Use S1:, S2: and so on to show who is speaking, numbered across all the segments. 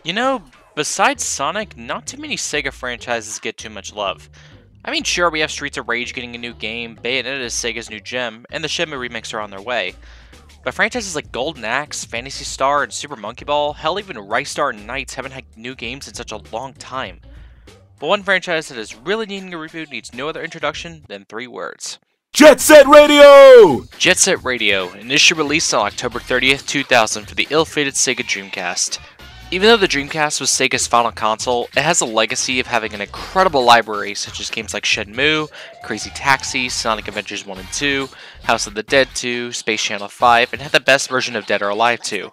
S1: You know, besides Sonic, not too many Sega franchises get too much love. I mean, sure, we have Streets of Rage getting a new game, Bayonetta is Sega's new gem, and the Shenmue remakes are on their way. But franchises like Golden Axe, Phantasy Star, and Super Monkey Ball, hell, even Rice Star and Knights haven't had new games in such a long time. But one franchise that is really needing a reboot needs no other introduction than three words.
S2: Jet Set Radio!
S1: Jet Set Radio, initially released on October 30th, 2000 for the ill-fated Sega Dreamcast. Even though the Dreamcast was Sega's final console, it has a legacy of having an incredible library such as games like Shenmue, Crazy Taxi, Sonic Adventures 1 and 2, House of the Dead 2, Space Channel 5, and had the best version of Dead or Alive 2.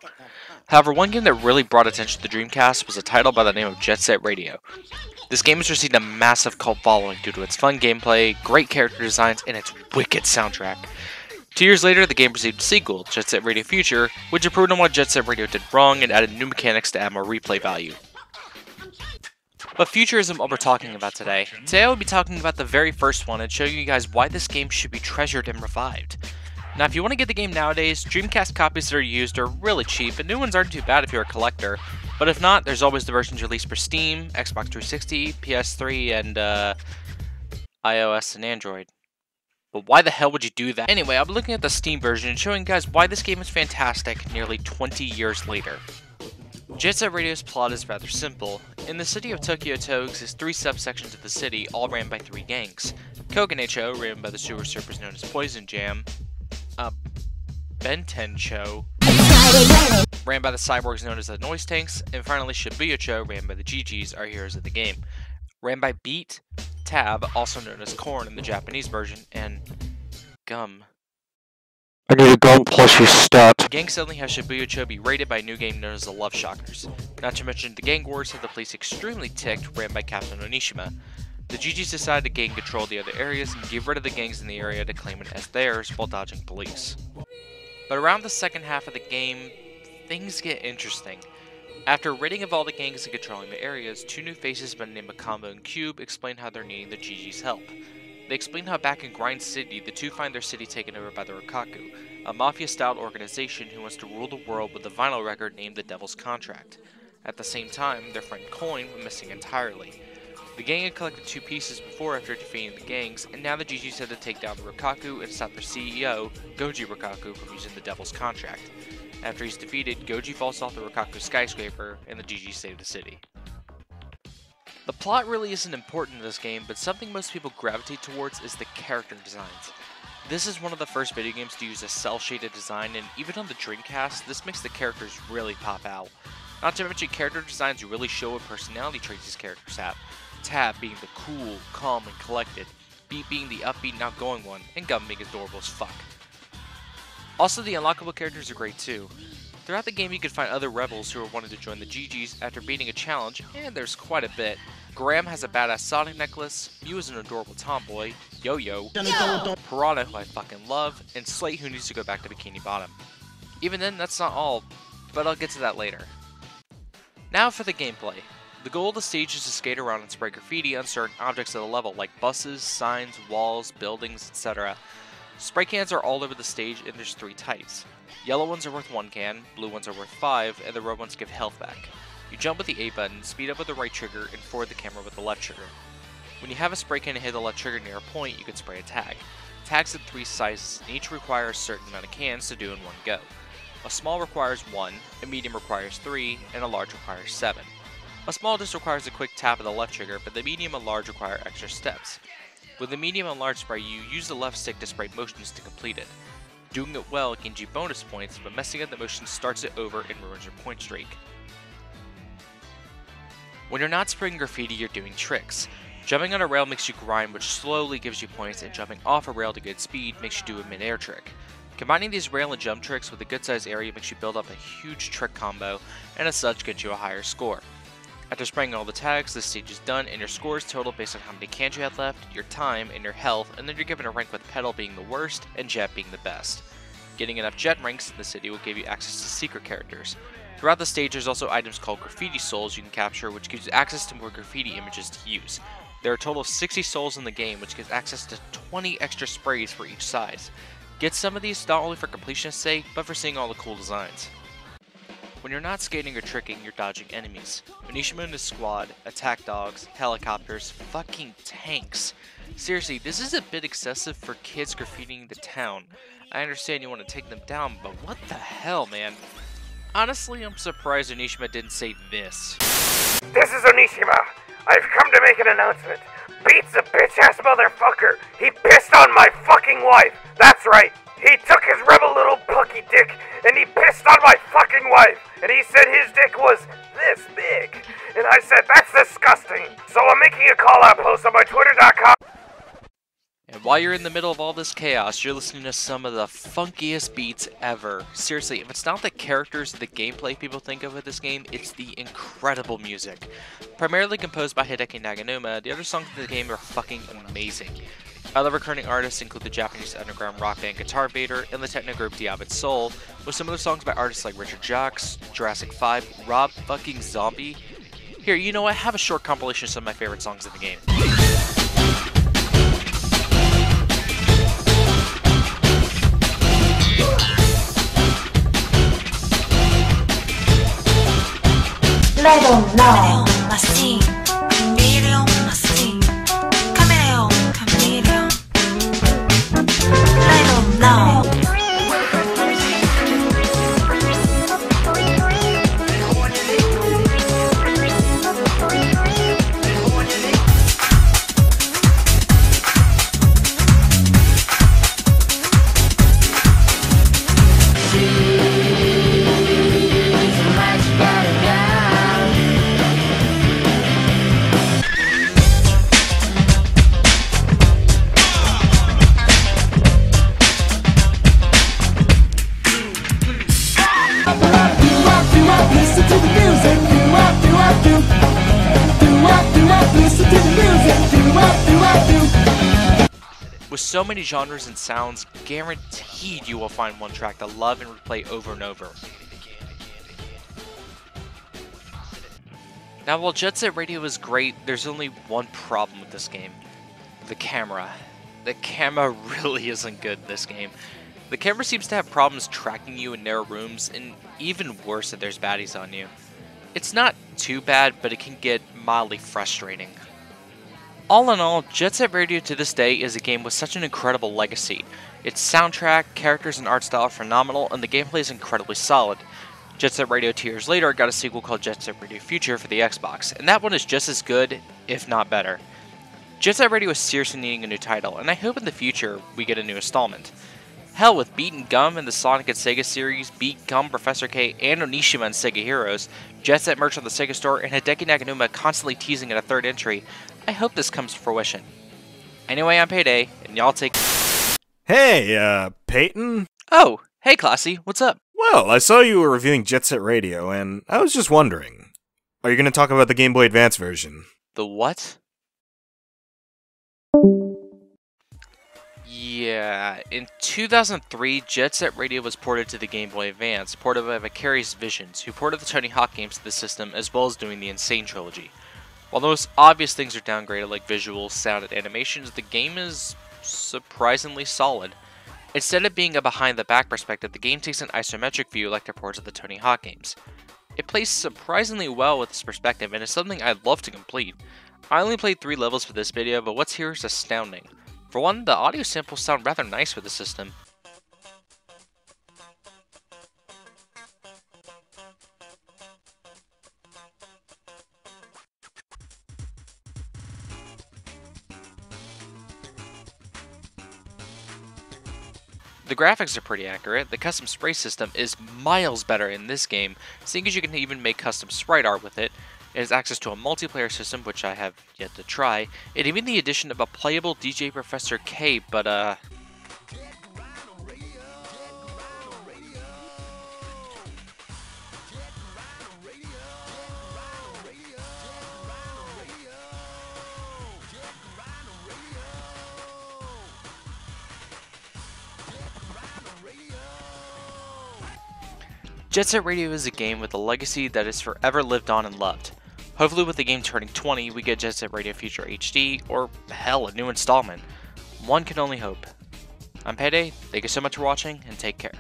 S1: However, one game that really brought attention to the Dreamcast was a title by the name of Jet Set Radio. This game has received a massive cult following due to its fun gameplay, great character designs, and its wicked soundtrack. 2 years later, the game received a sequel, Jet Set Radio Future, which improved on what Jet Set Radio did wrong and added new mechanics to add more replay value. But Future isn't what we're talking about today. Today I will be talking about the very first one and showing you guys why this game should be treasured and revived. Now, if you want to get the game nowadays, Dreamcast copies that are used are really cheap, and new ones aren't too bad if you're a collector. But if not, there's always the versions released for Steam, Xbox 360, PS3, and iOS and Android. But why the hell would you do that? Anyway, I'll be looking at the Steam version and showing you guys why this game is fantastic nearly 20 years later. Jet Set Radio's plot is rather simple. In the city of Tokyo-to exist three subsections of the city, all ran by three gangs. Koganecho, ran by the sewer surfers known as Poison Jam. Bentencho, ran by the cyborgs known as the Noise Tanks. And finally Shibuya-cho, ran by the GGs, our heroes of the game. Ran by Beat, Tab, also known as Corn in the Japanese version, and Gum.
S3: I need a gum plus your stat.
S1: The gang suddenly has Shibuya-cho be raided by a new game known as the Love Shockers. Not to mention, the gang wars have the police extremely ticked, ran by Captain Onishima. The GGs decide to gain control of the other areas and get rid of the gangs in the area to claim it as theirs while dodging police. But around the second half of the game, things get interesting. After ridding of all the gangs and controlling the areas, two new faces by the name of Combo and Cube explain how they're needing the GG's help. They explain how back in Grind City, the two find their city taken over by the Rikaku, a mafia-styled organization who wants to rule the world with a vinyl record named the Devil's Contract. At the same time, their friend Coin went missing entirely. The gang had collected two pieces before after defeating the gangs, and now the GGs had to take down the Rikaku and stop their CEO, Goji Rikaku, from using the Devil's Contract. After he's defeated, Goji falls off the Rikaku skyscraper, and the GGs save the city. The plot really isn't important in this game, but something most people gravitate towards is the character designs. This is one of the first video games to use a cel-shaded design, and even on the Dreamcast, this makes the characters really pop out. Not to mention, character designs really show what personality traits these characters have. Tab being the cool, calm, and collected, Beat being the upbeat and outgoing one, and Gum being adorable as fuck. Also, the unlockable characters are great too. Throughout the game you can find other rebels who are wanting to join the GGs after beating a challenge, and there's quite a bit. Graham has a badass Sonic necklace, Mew is an adorable tomboy, Yo-Yo, Piranha who I fucking love, and Slate who needs to go back to Bikini Bottom. Even then, that's not all, but I'll get to that later. Now for the gameplay. The goal of the stage is to skate around and spray graffiti on certain objects of the level, like buses, signs, walls, buildings, etc. Spray cans are all over the stage, and there's three types. Yellow ones are worth 1 can, blue ones are worth 5, and the red ones give health back. You jump with the A button, speed up with the right trigger, and forward the camera with the left trigger. When you have a spray can and hit the left trigger near a point, you can spray a tag. Tags have 3 sizes, and each requires a certain amount of cans to do in one go. A small requires 1, a medium requires 3, and a large requires 7. A small just requires a quick tap of the left trigger, but the medium and large require extra steps. With the medium and large spray, you use the left stick to spray motions to complete it. Doing it well gains you bonus points, but messing up the motion starts it over and ruins your point streak. When you're not spraying graffiti, you're doing tricks. Jumping on a rail makes you grind, which slowly gives you points, and jumping off a rail to good speed makes you do a mid-air trick. Combining these rail and jump tricks with a good sized area makes you build up a huge trick combo, and as such gets you a higher score. After spraying all the tags, this stage is done, and your score is total based on how many cans you have left, your time, and your health, and then you're given a rank with Petal being the worst, and Jet being the best. Getting enough Jet ranks in the city will give you access to secret characters. Throughout the stage, there's also items called Graffiti Souls you can capture, which gives you access to more graffiti images to use. There are a total of 60 souls in the game, which gives access to 20 extra sprays for each size. Get some of these not only for completion's sake, but for seeing all the cool designs. When you're not skating or tricking, you're dodging enemies. Onishima and his squad, attack dogs, helicopters, fucking tanks. Seriously, this is a bit excessive for kids graffitiing the town. I understand you want to take them down, but what the hell, man? Honestly, I'm surprised Onishima didn't say this.
S4: This is Onishima. I've come to make an announcement. Beats a bitch-ass motherfucker. He pissed on my fucking wife. That's right. He took his rebel little pucky dick and he pissed on my fucking wife. And he said his dick was this big. And I said, that's disgusting. So I'm making a call-out post on my twitter.com.
S1: And while you're in the middle of all this chaos, you're listening to some of the funkiest beats ever. Seriously, if it's not the characters or the gameplay people think of with this game, it's the incredible music. Primarily composed by Hideki Naganuma, the other songs in the game are fucking amazing. Other recurring artists include the Japanese underground rock band Guitar Vader and the techno group Diablo Soul, with some other songs by artists like Richard Jacques, Jurassic 5, Rob fucking Zombie. Here, you know what? Have a short compilation of some of my favorite songs in the game.
S5: Level now.
S1: With so many genres and sounds, guaranteed you will find one track to love and replay over and over. Now while Jet Set Radio is great, there's only one problem with this game. The camera. The camera really isn't good in this game. The camera seems to have problems tracking you in narrow rooms, and even worse if there's baddies on you. It's not too bad, but it can get mildly frustrating. All in all, Jet Set Radio to this day is a game with such an incredible legacy. Its soundtrack, characters, and art style are phenomenal, and the gameplay is incredibly solid. Jet Set Radio 2 years later got a sequel called Jet Set Radio Future for the Xbox, and that one is just as good, if not better. Jet Set Radio is seriously needing a new title, and I hope in the future we get a new installment. Hell, with Beat and Gum in the Sonic and Sega series, Beat, Gum, Professor K, and Onishima and Sega Heroes, Jet Set merch on the Sega Store, and Hideki Naganuma constantly teasing at a third entry, I hope this comes to fruition. Anyway, I'm Payday, and y'all take...
S2: Hey, Peyton?
S1: Oh, hey Classy, what's up?
S2: Well, I saw you were reviewing Jet Set Radio, and I was just wondering, are you going to talk about the Game Boy Advance version?
S1: The what? Yeah, in 2003, Jet Set Radio was ported to the Game Boy Advance, ported by Vicarious Visions, who ported the Tony Hawk games to the system as well as doing the Insane trilogy. While the most obvious things are downgraded like visuals, sound, and animations, the game is surprisingly solid. Instead of being a behind-the-back perspective, the game takes an isometric view like the ports of the Tony Hawk games. It plays surprisingly well with this perspective and is something I'd love to complete. I only played 3 levels for this video, but what's here is astounding. For one, the audio samples sound rather nice with the system. The graphics are pretty accurate. The custom spray system is miles better in this game, seeing as you can even make custom sprite art with it. It has access to a multiplayer system, which I have yet to try, and even the addition of a playable DJ Professor K, but Jet Set Radio is a game with a legacy that is forever lived on and loved. Hopefully with the game turning 20, we get Jet Set Radio Future HD, or hell, a new installment. One can only hope. I'm Payday, thank you so much for watching, and take care.